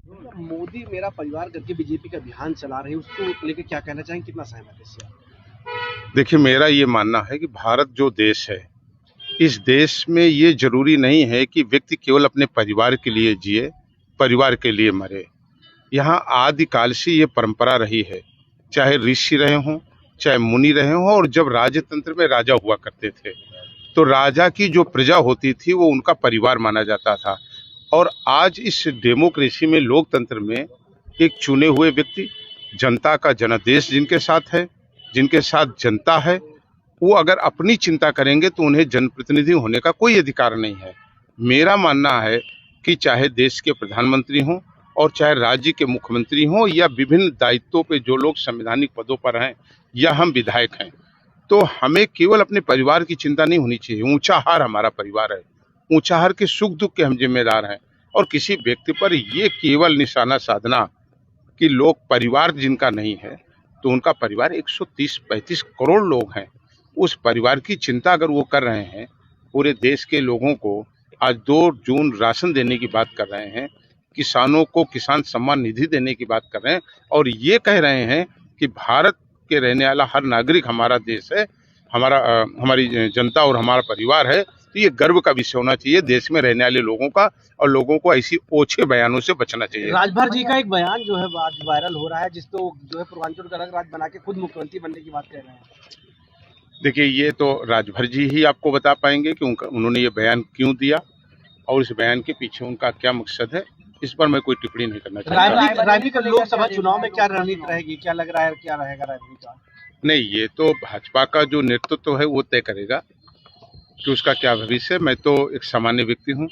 मोदी मेरा परिवार करके बीजेपी का अभियान चला रहे हैं, उसको लेके क्या कहना चाहेंगे, कितना सहमत है इससे आप? देखिए, मेरा ये मानना है कि भारत जो देश है, इस देश में ये जरूरी नहीं है कि व्यक्ति केवल अपने परिवार के लिए जिए, परिवार के लिए मरे। यहाँ आदिकाल से ये परंपरा रही है, चाहे ऋषि रहे हों, चाहे मुनि रहे हों, और जब राजतंत्र में राजा हुआ करते थे तो राजा की जो प्रजा होती थी वो उनका परिवार माना जाता था। और आज इस डेमोक्रेसी में, लोकतंत्र में, एक चुने हुए व्यक्ति, जनता का जनादेश जिनके साथ है, जिनके साथ जनता है, वो अगर अपनी चिंता करेंगे तो उन्हें जनप्रतिनिधि होने का कोई अधिकार नहीं है। मेरा मानना है कि चाहे देश के प्रधानमंत्री हों और चाहे राज्य के मुख्यमंत्री हों या विभिन्न दायित्वों पे जो लोग संवैधानिक पदों पर हैं या हम विधायक हैं, तो हमें केवल अपने परिवार की चिंता नहीं होनी चाहिए। ऊंचाहार हमारा परिवार है, ऊंचाहार के सुख दुख के हम जिम्मेदार हैं। और किसी व्यक्ति पर ये केवल निशाना साधना कि लोग परिवार जिनका नहीं है, तो उनका परिवार 130-135 करोड़ लोग हैं, उस परिवार की चिंता अगर वो कर रहे हैं, पूरे देश के लोगों को आज 2 जून राशन देने की बात कर रहे हैं, किसानों को किसान सम्मान निधि देने की बात कर रहे हैं, और ये कह रहे हैं कि भारत के रहने वाला हर नागरिक हमारा देश है, हमारी जनता और हमारा परिवार है, तो ये गर्व का विषय होना चाहिए देश में रहने वाले लोगों का, और लोगों को ऐसी ओछे बयानों से बचना चाहिए। राजभर जी का एक बयान जो है आज वायरल हो रहा है, जिसको जो है पूर्वांचल का अलग राज्य बना के खुद मुख्यमंत्री बनने की बात कर रहे हैं। देखिए, ये तो राजभर जी ही आपको बता पाएंगे कि उन्होंने ये बयान क्यों दिया और इस बयान के पीछे उनका क्या मकसद है। इस पर मैं कोई टिप्पणी नहीं करना चाहता। रायबरेली का लोकसभा चुनाव में क्या रणनीति रहेगी, क्या लग रहा है, क्या रहेगा रायबरेली का? नहीं, ये तो भाजपा का जो नेतृत्व है वो तय करेगा कि उसका क्या भविष्य है। मैं तो एक सामान्य व्यक्ति हूँ।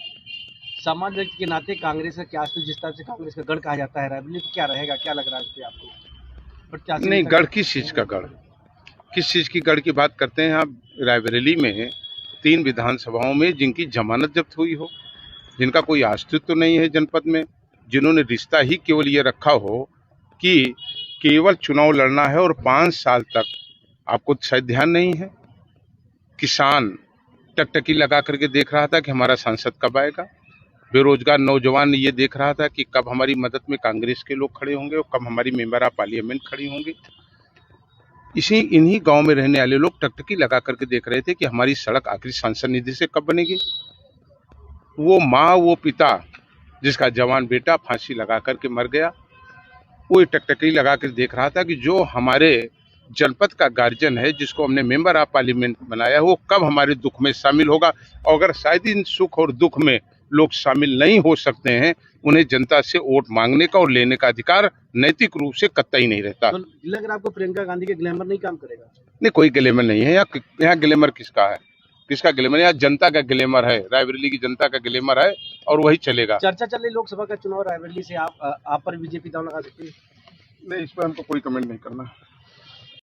सामान्य व्यक्ति के नाते कांग्रेस का क्या, जिस तरह से कांग्रेस का गढ़ कहा जाता है रायबरेली, तो क्या रहेगा, क्या लग रहा है इस पे आपको? नहीं, गढ़ किस चीज का गढ़, किस चीज की गढ़ की बात करते हैं आप? रायबरेली में 3 विधानसभाओं में जिनकी जमानत जब्त हुई हो, जिनका कोई अस्तित्व नहीं है जनपद में, जिन्होंने रिश्ता ही केवल ये रखा हो कि केवल चुनाव लड़ना है, और 5 साल तक, आपको शायद ध्यान नहीं है, किसान टकटकी लगा करके देख रहा था कि हमारा सांसद कब आएगा। बेरोजगार नौजवान ये देख रहा था कि कब हमारी मदद में कांग्रेस के लोग खड़े होंगे और कब हमारी मेंबर ऑफ पार्लियामेंट खड़ी होंगी। इन्हीं गांव में रहने वाले लोग टकटकी लगा करके देख रहे थे कि हमारी सड़क आखिर सांसद निधि से कब बनेगी। वो माँ, वो पिता जिसका जवान बेटा फांसी लगा करके मर गया, वो टकटकी लगा कर देख रहा था कि जो हमारे जनपद का गार्जियन है, जिसको हमने मेंबर ऑफ पार्लियामेंट बनाया, वो कब हमारे दुख में शामिल होगा। और अगर शायद इन सुख और दुख में लोग शामिल नहीं हो सकते हैं, उन्हें जनता से वोट मांगने का और लेने का अधिकार नैतिक रूप से कतई नहीं रहता। तो लग रहा है आपको प्रियंका गांधी के ग्लैमर नहीं काम करेगा? नहीं, कोई ग्लैमर नहीं है यहाँ ग्लैमर किसका है, किसका ग्लैमर? यहाँ जनता का ग्लैमर है, रायबरेली की जनता का ग्लैमर है, और वही चलेगा। चर्चा चल रही लोकसभा का चुनाव रायबरेली से, आप पर बीजेपी दांव लगा सकती है? नहीं, इस पर हमको कोई कमेंट नहीं करना।